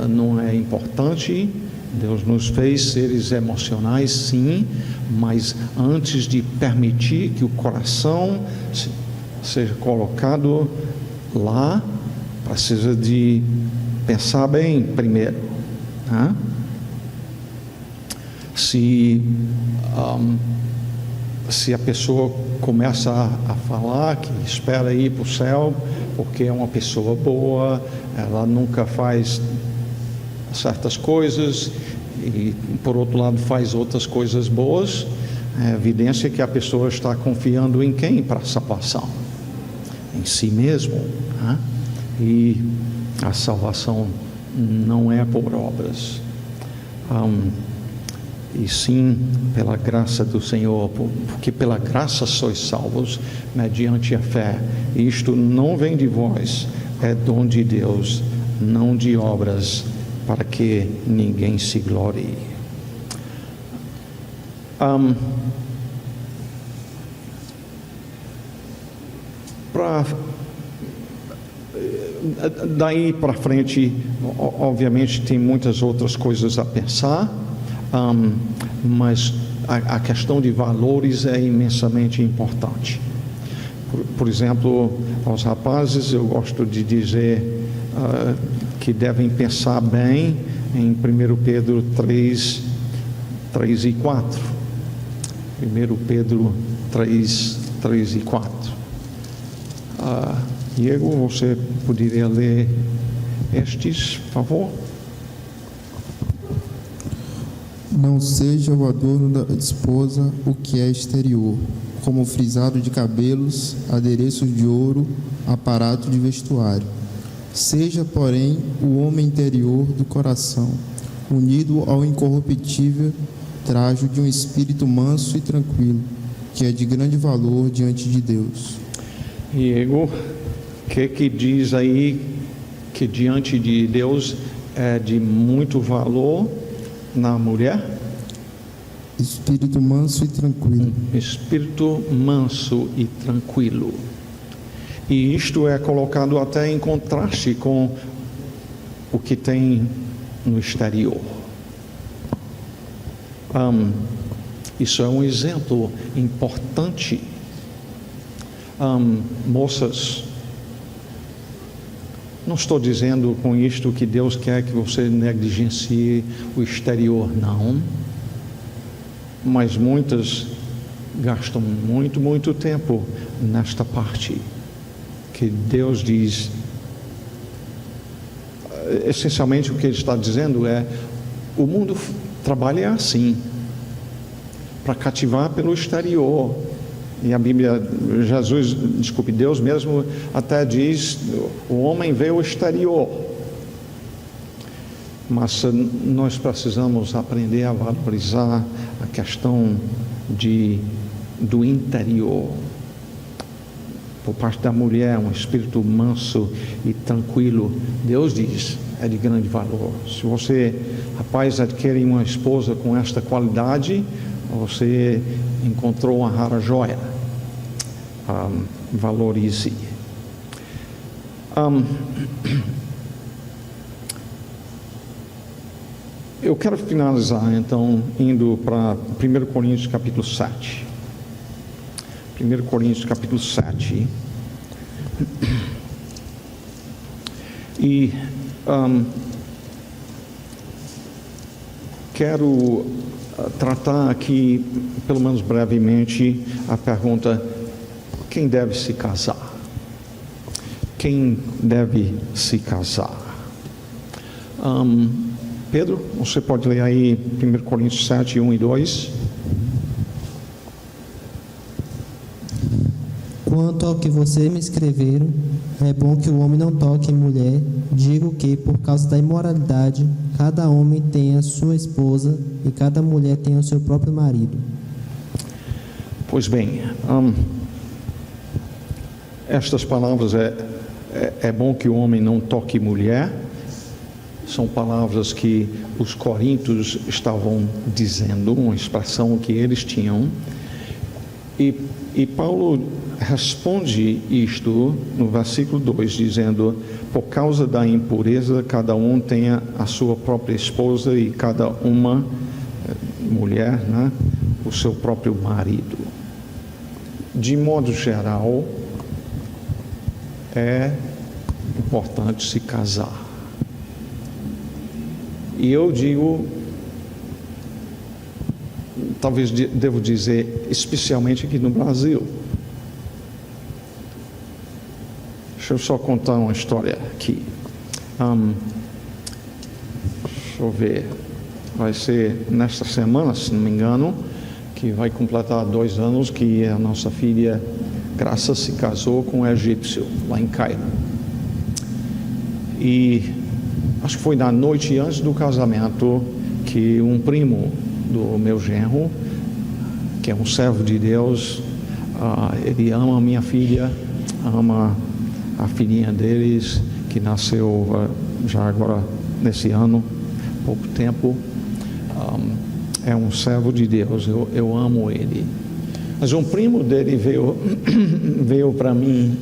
não é importante. Deus nos fez seres emocionais, sim, mas antes de permitir que o coração seja colocado lá, precisa de pensar bem primeiro, né? Se a pessoa começa a falar que espera ir para o céu porque é uma pessoa boa, ela nunca faz certas coisas e, por outro lado, faz outras coisas boas, é evidência que a pessoa está confiando em quem para a salvação? Em si mesmo, né? E a salvação não é por obras, e sim pela graça do Senhor, porque pela graça sois salvos mediante a fé. Isto não vem de vós, é dom de Deus, não de obras, para que ninguém se glorie. Daí para frente, obviamente tem muitas outras coisas a pensar, mas a questão de valores é imensamente importante. Por exemplo, aos rapazes eu gosto de dizer que devem pensar bem em 1 Pedro 3 e 4. 1 Pedro 3 e 4. Diego, você poderia ler estes, por favor? Não seja o adorno da esposa o que é exterior, como frisado de cabelos, adereços de ouro, aparato de vestuário. Seja, porém, o homem interior do coração, unido ao incorruptível trajo de um espírito manso e tranquilo, que é de grande valor diante de Deus. Diego, o que diz aí que diante de Deus é de muito valor na mulher? Espírito manso e tranquilo. Espírito manso e tranquilo. E isto é colocado até em contraste com o que tem no exterior. Isso é um exemplo importante. Moças, não estou dizendo com isto que Deus quer que você negligencie o exterior, não. Mas muitas gastam muito tempo nesta parte que Deus diz. Essencialmente o que ele está dizendo é: o mundo trabalha assim, para cativar pelo exterior. E a Bíblia, Deus mesmo até diz: o homem vê o exterior. Mas nós precisamos aprender a valorizar a questão do interior. Por parte da mulher, um espírito manso e tranquilo, Deus diz, é de grande valor. Se você, rapaz, adquire uma esposa com esta qualidade, você encontrou uma rara joia. Valorize. Eu quero finalizar, então, indo para 1 Coríntios capítulo 7. 1 Coríntios capítulo 7. E quero tratar aqui, pelo menos brevemente, a pergunta: quem deve se casar? Quem deve se casar? Pedro, você pode ler aí 1 Coríntios 7, 1 e 2. Quanto ao que vocês me escreveram, é bom que o homem não toque em mulher. Digo que, por causa da imoralidade, cada homem tem a sua esposa e cada mulher tem o seu próprio marido. Pois bem, estas palavras é bom que o homem não toque mulher, são palavras que os coríntios estavam dizendo, uma expressão que eles tinham, e Paulo responde isto no versículo 2, dizendo: por causa da impureza, cada um tenha a sua própria esposa e cada uma, mulher, né, o seu próprio marido. De modo geral, é importante se casar. E eu digo, talvez devo dizer, especialmente aqui no Brasil. Deixa eu só contar uma história aqui. Deixa eu ver. Vai ser nesta semana, se não me engano, que vai completar 2 anos que a nossa filha Graça se casou com um egípcio, lá em Cairo. E acho que foi na noite antes do casamento que um primo do meu genro, que é um servo de Deus, ele ama a minha filha, ama a filhinha deles, que nasceu já agora nesse ano, pouco tempo. É um servo de Deus, eu amo ele. Mas um primo dele veio para mim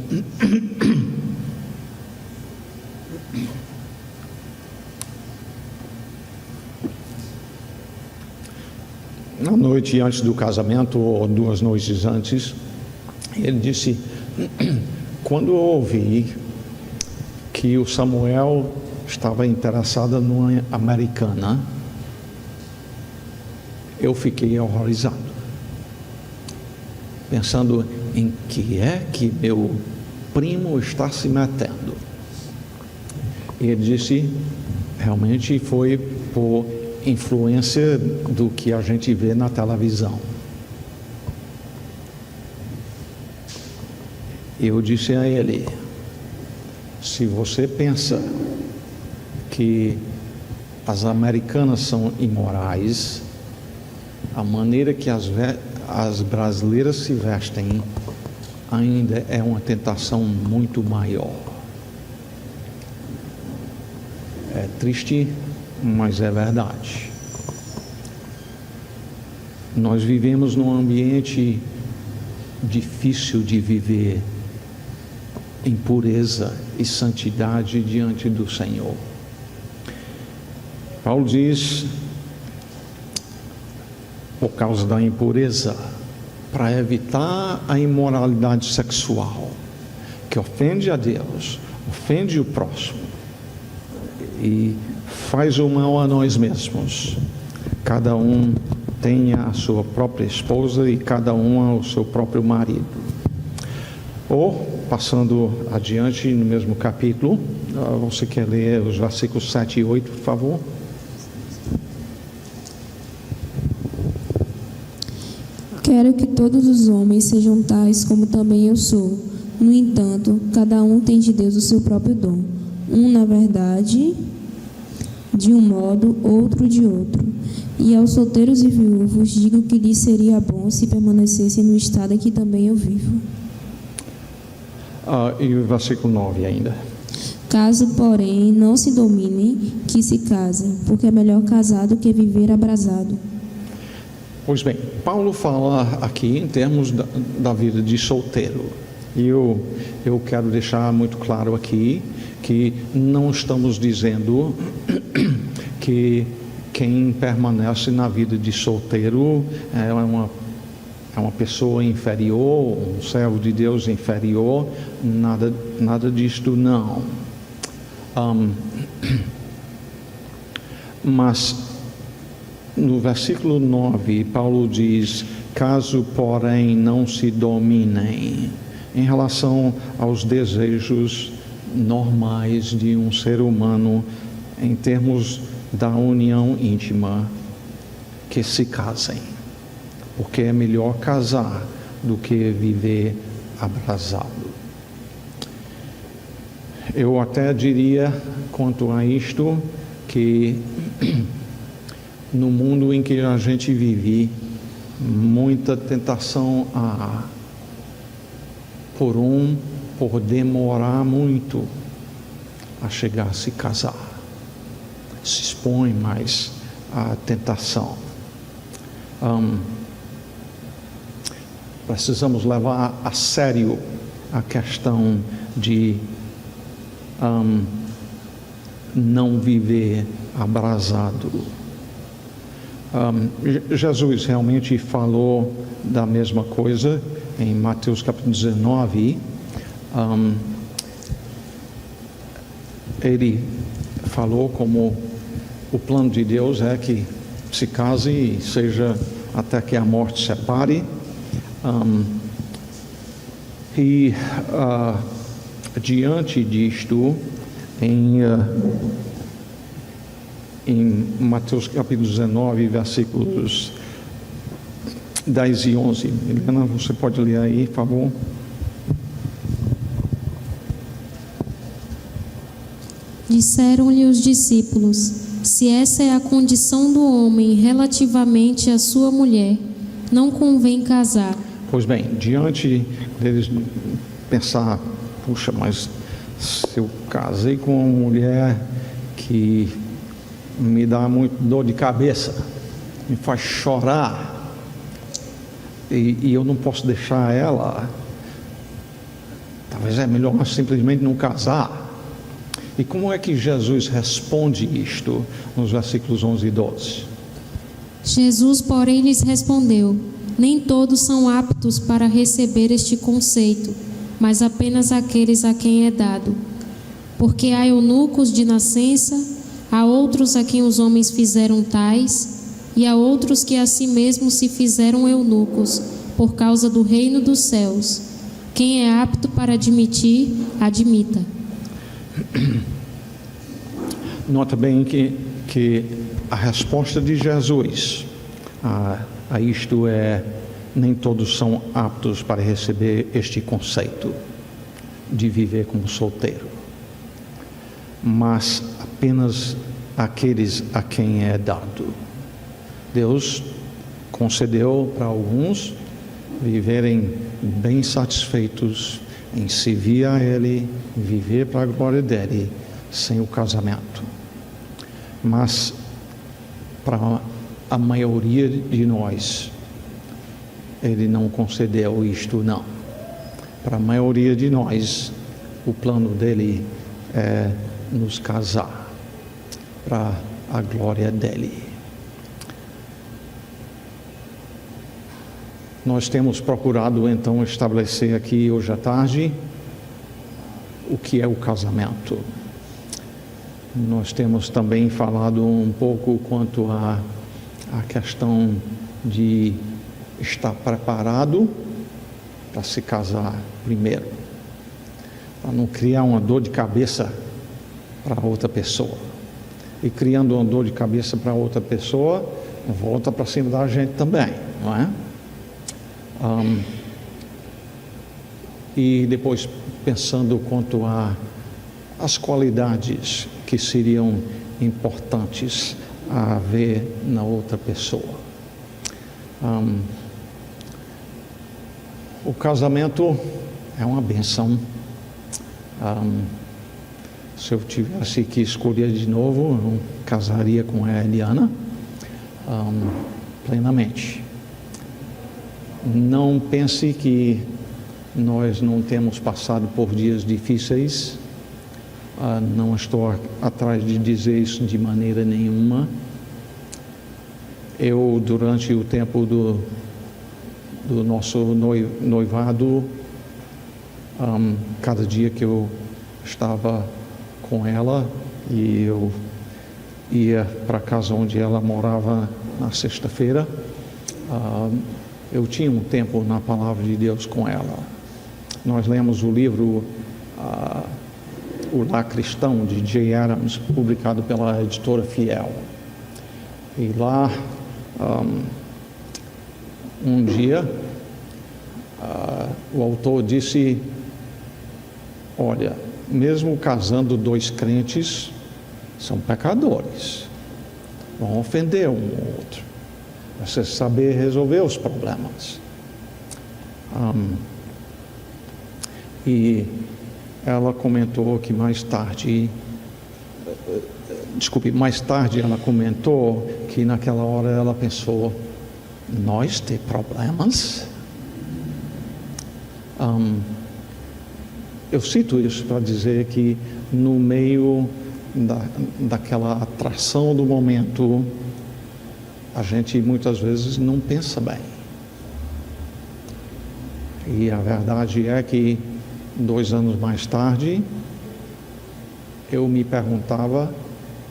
na noite antes do casamento, ou 2 noites antes. Ele disse: quando eu ouvi que o Samuel estava interessado numa americana, eu fiquei horrorizado, pensando em que é que meu primo está se metendo. E ele disse: realmente foi por influência do que a gente vê na televisão. Eu disse a ele: se você pensa que as americanas são imorais, a maneira que as brasileiras se vestem ainda é uma tentação muito maior. É triste, mas é verdade. Nós vivemos num ambiente difícil de viver em pureza e santidade diante do Senhor. Paulo diz: por causa da impureza, para evitar a imoralidade sexual, que ofende a Deus, ofende o próximo e faz o mal a nós mesmos. Cada um tenha a sua própria esposa e cada uma o seu próprio marido. Ou, passando adiante no mesmo capítulo, você quer ler os versículos 7 e 8, por favor? Quero que todos os homens sejam tais como também eu sou. No entanto, cada um tem de Deus o seu próprio dom. Um, na verdade, de um modo, outro de outro. E aos solteiros e viúvos digo que lhes seria bom se permanecessem no estado em que também eu vivo. E o versículo 9 ainda. Caso, porém, não se dominem, que se casem, porque é melhor casar do que viver abrasado. Pois bem, Paulo fala aqui em termos da vida de solteiro. E eu quero deixar muito claro aqui que não estamos dizendo que quem permanece na vida de solteiro é uma pessoa inferior, um servo de Deus inferior, nada disto não. Mas no versículo 9, Paulo diz: caso, porém, não se dominem em relação aos desejos normais de um ser humano em termos da união íntima, que se casem, porque é melhor casar do que viver abrasado. Eu até diria quanto a isto que no mundo em que a gente vive, muita tentação há por demorar muito a chegar a se casar, se expõe mais à tentação. Precisamos levar a sério a questão de não viver abrasado. Jesus realmente falou da mesma coisa em Mateus capítulo 19. Ele falou como o plano de Deus é que se case e seja até que a morte separe. Diante disto, em Mateus capítulo 19, versículos 10 e 11. Helena, você pode ler aí, por favor? Disseram-lhe os discípulos: se essa é a condição do homem relativamente à sua mulher, não convém casar. Pois bem, diante deles pensar, puxa, mas se eu casei com uma mulher que me dá muito dor de cabeça, me faz chorar, e eu não posso deixar ela, talvez é melhor simplesmente não casar. E como é que Jesus responde isto nos versículos 11 e 12? Jesus, porém, lhes respondeu: nem todos são aptos para receber este conceito, mas apenas aqueles a quem é dado. Porque há eunucos de nascença, há outros a quem os homens fizeram tais, e há outros que a si mesmos se fizeram eunucos, por causa do reino dos céus. Quem é apto para admitir, admita. Nota bem que a resposta de Jesus a isto é: nem todos são aptos para receber este conceito de viver como solteiro, mas apenas aqueles a quem é dado. Deus concedeu para alguns viverem bem satisfeitos em servir a Ele, viver para a glória dEle, sem o casamento. Mas para a maioria de nós, Ele não concedeu isto, não. Para a maioria de nós, o plano dEle é nos casar para a glória dEle. Nós temos procurado então estabelecer aqui hoje à tarde o que é o casamento. Nós temos também falado um pouco quanto à questão de estar preparado para se casar primeiro, para não criar uma dor de cabeça para outra pessoa. E criando uma dor de cabeça para outra pessoa, volta para cima da gente também, não é? E depois pensando quanto às qualidades que seriam importantes a ver na outra pessoa. O casamento é uma benção. Se eu tivesse que escolher de novo, eu casaria com a Eliana plenamente. Não pense que nós não temos passado por dias difíceis. Não estou atrás de dizer isso de maneira nenhuma. Eu, durante o tempo do nosso noivado, cada dia que eu estava com ela e eu ia para a casa onde ela morava na sexta-feira, eu tinha um tempo na Palavra de Deus com ela. Nós lemos o livro O Lar Cristão, de J. Adams, publicado pela editora Fiel. E lá, um dia, o autor disse: olha, mesmo casando dois crentes, são pecadores, vão ofender um ao outro. Você saber resolver os problemas. E ela comentou que mais tarde ela comentou que naquela hora ela pensou: nós ter problemas? Eu cito isso para dizer que no meio daquela atração do momento, a gente muitas vezes não pensa bem. E a verdade é que 2 anos mais tarde, eu me perguntava: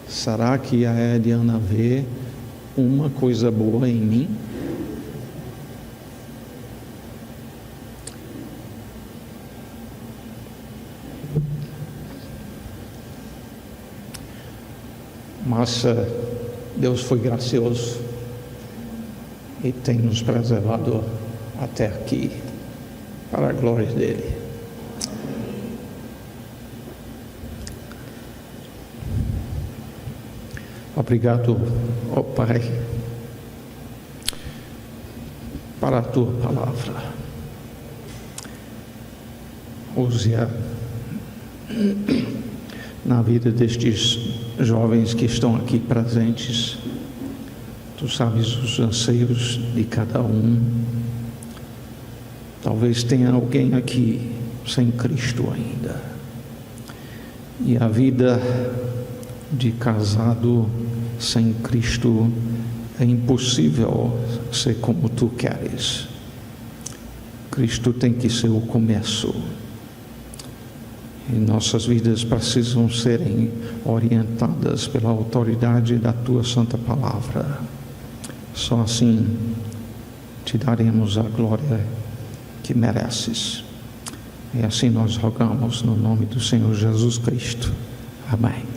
será que a Ediana vê uma coisa boa em mim? Mas Deus foi gracioso e tem nos preservado até aqui, para a glória dele. Obrigado, ó Pai, para a Tua Palavra. Use-a na vida destes jovens que estão aqui presentes. Tu sabes os anseios de cada um. Talvez tenha alguém aqui sem Cristo ainda. E a vida de casado sem Cristo é impossível ser como tu queres. Cristo tem que ser o começo. E nossas vidas precisam serem orientadas pela autoridade da Tua Santa Palavra. Só assim te daremos a glória que mereces. E assim nós rogamos no nome do Senhor Jesus Cristo. Amém.